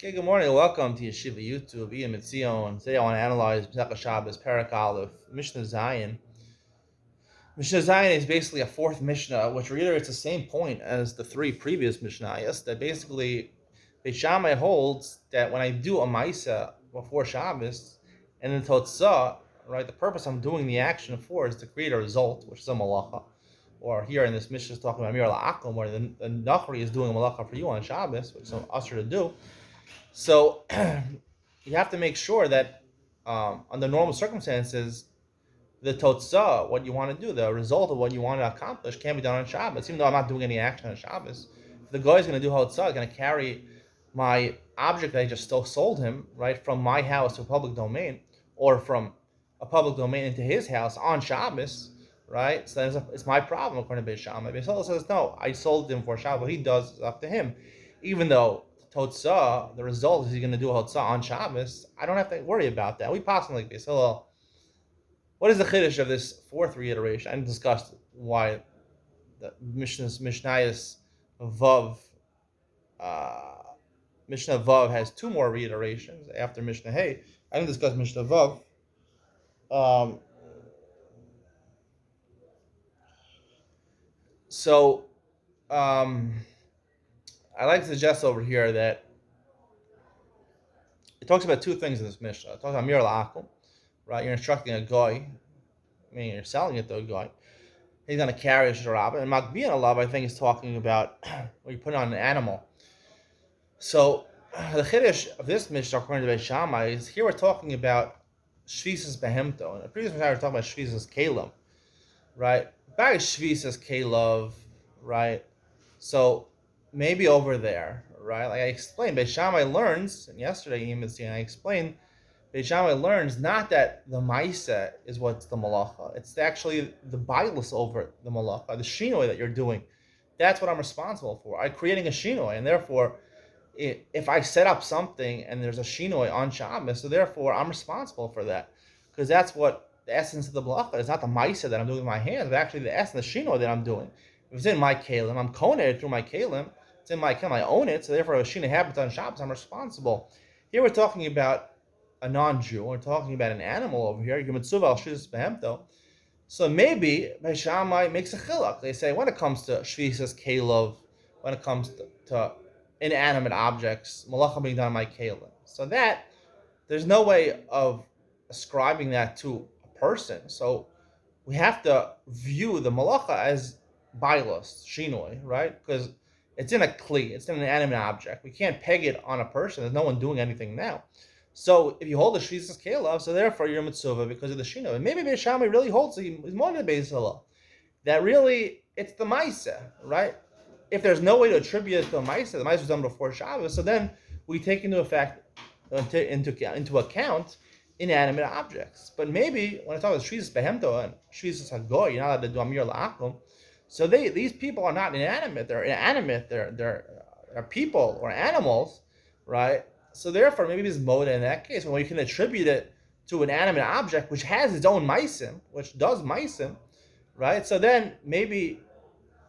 Okay, good morning. Welcome to Yeshiva YouTube, Iyun. Today I want to analyze Pesach Shabbos, Parak Aleph, Mishnah Zion. Mishnah Zion is basically a fourth Mishnah, which reiterates the same point as the three previous Mishnayos, that basically Beit Shammai holds that when I do a Maisa before Shabbos, and then Totzah, right, the purpose I'm doing the action for is to create a result, which is a malacha. Or here in this Mishnah is talking about Mir La'akum, where the Nachri is doing a malacha for you on Shabbos, which is an usher to do. So you have to make sure that under normal circumstances, the totzah, what you want to do, the result of what you want to accomplish, can be done on Shabbos. Even though I'm not doing any action on Shabbos, if the guy is going to do hotzah, he's going to carry my object that I just sold him, right, from my house to a public domain, or from a public domain into his house on Shabbos, right? So it's my problem according to Beit Shammai. Beit Hillel says, no, I sold him for Shabbos. What he does is up to him. Even though Totzah, the result is he's going to do a Hotzah on Shabbos, I don't have to worry about that. We possibly like this. Hello. What is the chiddush of this fourth reiteration? I discussed why the Mishnayos Vav, Mishnah Vav has two more reiterations after Mishnah Hey. I didn't discuss Mishnah Vav. I like to suggest over here that it talks about two things in this Mishnah. It talks about Mir La'akum, right? You're instructing a guy, meaning you're selling it to a guy. He's going to carry a sharab. And Makbiyan Alav, I think, is talking about when you put it on an animal. So the chiddush of this Mishnah, according to Beit Shammai, is here we're talking about Shvisas Behemto. In the previous Mishnah, we're talking about Shvisas Kalam, right? By Shvisas Kalav, right? So maybe over there, right? Like I explained, Beit Shammai learns, and yesterday I explained, Beit Shammai learns not that the Maisa is what's the malacha. It's actually the bailus over the malacha, the shinoi that you're doing. That's what I'm responsible for. I'm creating a shinoi, and therefore, if I set up something and there's a shinoi on Shabbos, so therefore I'm responsible for that. Because that's what the essence of the malacha is, not the Maisa that I'm doing with my hands, but actually the essence, the shinoi that I'm doing. If it's in my kalim, I'm koneted through my kalim. It's in my kalim, I own it. So therefore, if a shina happens on Shabbos, I'm responsible. Here we're talking about a non-Jew. We're talking about an animal over here. So maybe Beit Shammai makes a chiluk. They say when it comes to shvisas kalov, when it comes to inanimate objects, malacha being done on my kalim. So that there's no way of ascribing that to a person. So we have to view the malacha as bilos, shinoi, right? Because it's in a kli, it's in an animate object. We can't peg it on a person. There's no one doing anything now. So if you hold the shvisas kelav, so therefore you're mitzvah because of the shinoi. And maybe Beit Shammai really holds he's more than Beit Hillel. That really it's the ma'isa, right? If there's no way to attribute it to a ma'isa, the ma'isa was done before Shabbos. So then we take into account inanimate objects. But maybe when I talk about shvisas behemto and shvisas hagoy, you're not allowed to do amir la'akum. So these people are not inanimate. They're inanimate. They're people or animals, right? So therefore, maybe this moda in that case, when we can attribute it to an animate object which has its own maisim, which does maisim, right? So then maybe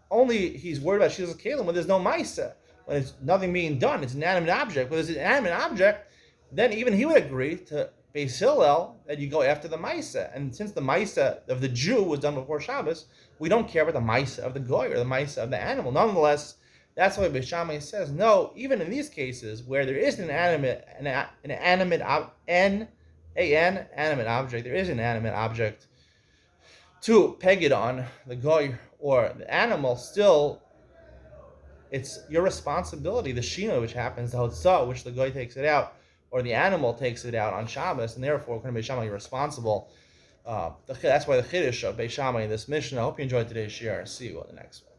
only he's worried about shizas kalim when there's no maisa, when there's nothing being done. It's an animate object. When there's an animate object, then even he would agree to Beis Hillel that you go after the maisa. And since the maisa of the Jew was done before Shabbos, we don't care about the maisa of the goy or the maisa of the animal. Nonetheless, that's why Beit Shammai says no. Even in these cases where there is an animate object, there is an animate object to peg it on the goy or the animal. Still, it's your responsibility. The shino which happens, the hotzah which the goy takes it out, or the animal takes it out on Shabbos, and therefore, according to Beit Shammai, you're responsible. That's why the chiddush of Beit Shammai in this mission. I hope you enjoyed today's share. See you on the next one.